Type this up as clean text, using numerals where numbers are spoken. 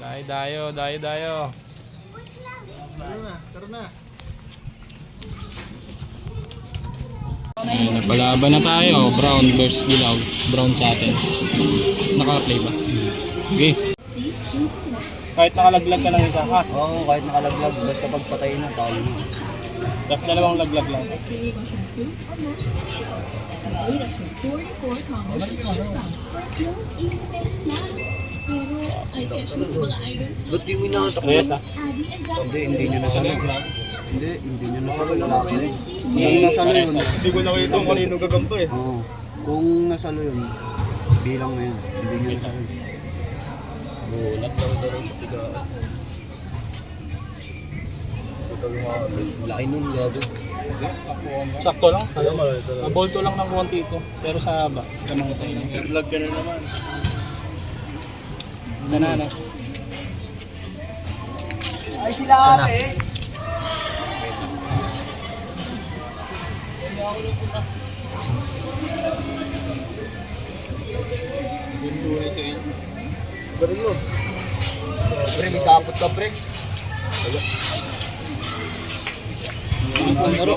Dayo. Tara na. Ayun, nagpalaban na tayo. Brown versus dilaw. Brown sa atin. Naka-play ba? Okay. Kahit nakalaglag ka ng isa ha? Oo, kahit nakalaglag. Basta pagpatay na, tao na. Tapos dalawang laglag lang. Ba't di mo inaantak mo? Reyes ha? Hindi niya nasalo. Hindi niya nasalo. Kung nasalo yun. Hindi ko nakita kung kanino gagampa eh. Oo. Kung nasalo yun, bilang na yun. Hindi niya nasalo. Bulat lang daw sa tigaan. Laki nun, gago. Sakto lang. Nabolto lang ng konti ito. Pero sa haba. Kamang sa inyo. Vlog ka na naman. Sana na. Ay, sila ate! Pero mo. Pre, may sapot ka, pre. Ang laro.